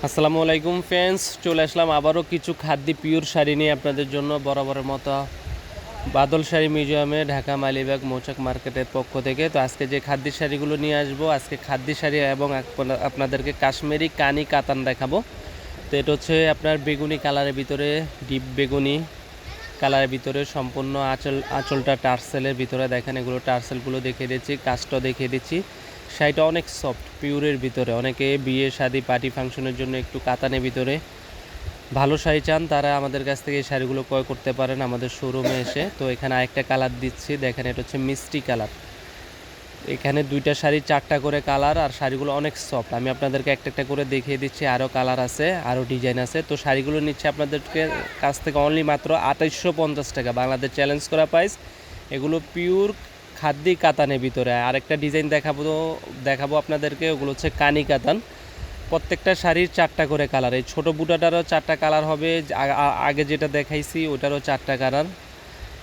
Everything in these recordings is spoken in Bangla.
আসসালামু আলাইকুম ফ্রেন্ডস, চলে আসলাম আবারও কিছু খাদ্যি পিওর শাড়ি নিয়ে আপনাদের জন্য। বরাবরের মতো বাদল শাড়ি মিউজিয়ামে ঢাকা মালিবাগ মৌচাক মার্কেটের পক্ষ থেকে। তো আজকে যে খাদ্যি শাড়িগুলো নিয়ে আসবো, আজকে খাদ্যি শাড়ি এবং আপনাদেরকে কাশ্মীরি কানি কাতান দেখাবো। তো এটা হচ্ছে আপনার বেগুনি কালারের ভিতরে, ডিপ বেগুনি কালারের ভিতরে সম্পূর্ণ আঁচলটা টার্সেলের ভিতরে। দেখেন এগুলো টার্সেলগুলো দেখিয়ে দিচ্ছি, কাজটাও দেখিয়ে দিচ্ছি। শাড়িটা অনেক সফট পিওরের ভিতরে। অনেকে বিয়ে শাদি পার্টি ফাংশনের জন্য একটু কাতানের ভিতরে ভালো শাড়ি চান, তারা আমাদের কাছ থেকে এই শাড়িগুলো ক্রয় করতে পারেন আমাদের শোরুমে এসে। তো এখানে আরেকটা কালার দিচ্ছি, দেখেন এটা হচ্ছে মিষ্টি কালার। এখানে দুইটা শাড়ি চারটা করে কালার, আর শাড়িগুলো অনেক সফট। আমি আপনাদেরকে একটা একটা করে দেখিয়ে দিচ্ছি, আরও কালার আছে, আরও ডিজাইন আছে। তো শাড়িগুলো নিচ্ছে আপনাদেরকে কাছ থেকে অনলি মাত্র 2850 টাকা, বাংলাদেশ চ্যালেঞ্জ করা প্রাইস। এগুলো পিওর খাদ্যি কাতানের ভিতরে। আরেকটা ডিজাইন দেখাবো আপনাদেরকে, ওগুলো হচ্ছে কানি কাতান। প্রত্যেকটা শাড়ির চারটা করে কালার, এই ছোটো বুটাটারও চারটা কালার হবে, আগে যেটা দেখাইছি ওটারও চারটা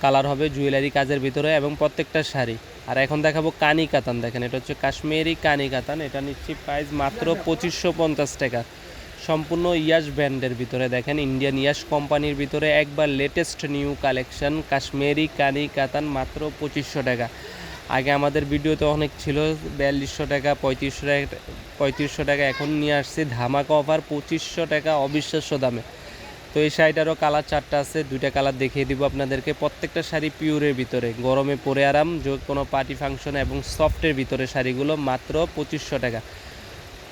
কালার হবে জুয়েলারি কাজের ভিতরে, এবং প্রত্যেকটা শাড়ি। আর এখন দেখাবো কানি কাতান। দেখেন এটা হচ্ছে কাশ্মীরি কানি কাতান। এটা নিচ্ছি প্রাইস মাত্র 2550 টাকা, সম্পূর্ণ ইয়াশ ব্র্যান্ডের ভিতরে। দেখেন ইন্ডিয়ান ইয়াশ কোম্পানির ভিতরে একবার লেটেস্ট নিউ কালেকশন কাশ্মীরি কানি কাতান, মাত্র 2500 টাকা। আগে আমাদের ভিডিওতে অনেক ছিল 4200 টাকা, 3500 টাকা, এখন নিয়ে আসছি ধামাকা অফার 2500 টাকা, অবিশ্বাস্য দামে। তো এই শাড়িটারও কালার চারটা আছে, দুইটা কালার দেখিয়ে দিব আপনাদেরকে। প্রত্যেকটা শাড়ি পিওরের ভিতরে, গরমে পরে আরাম, যে কোনো পার্টি ফাংশন এবং সফটের ভিতরে শাড়িগুলো মাত্র 2500 টাকা।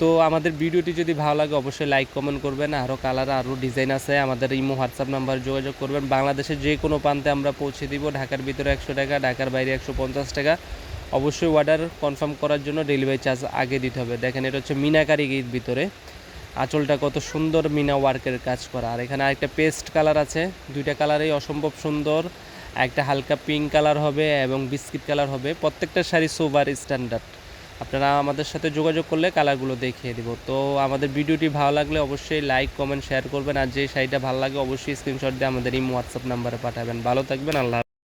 তো আমাদের ভিডিওটি যদি ভালো লাগে অবশ্যই লাইক কমেন্ট করবেন। আরও কালার আরও ডিজাইন আছে, আমাদের ইমো হোয়াটসঅ্যাপ নাম্বার যোগাযোগ করবেন। বাংলাদেশের যে কোনো প্রান্তে আমরা পৌঁছে দিব। ঢাকার ভিতরে 100 টাকা, ঢাকার বাইরে 150 টাকা। অবশ্যই অর্ডার কনফার্ম করার জন্য ডেলিভারি চার্জ আগে দিতে হবে। দেখেন এটা হচ্ছে মিনাকারির ভিতরে, আঁচলটা কত সুন্দর মিনা ওয়ার্কের কাজ করা। আর এখানে আরেকটা পেস্ট কালার আছে, দুইটা কালারেই অসম্ভব সুন্দর। একটা হালকা পিঙ্ক কালার হবে এবং বিস্কিট কালার হবে। প্রত্যেকটা শাড়ি সুপার স্ট্যান্ডার্ড। আপনারা আমাদের সাথে যোগাযোগ করলে কালারগুলো দেখিয়ে দিব। তো আমাদের ভিডিওটি ভালো লাগলে অবশ্যই লাইক কমেন্ট শেয়ার করবেন। আর যে শাড়িটা ভালো লাগে অবশ্যই স্ক্রিনশট দিয়ে আমাদের এই হোয়াটসঅ্যাপ নাম্বারে পাঠাবেন। ভালো থাকবেন, আল্লাহ।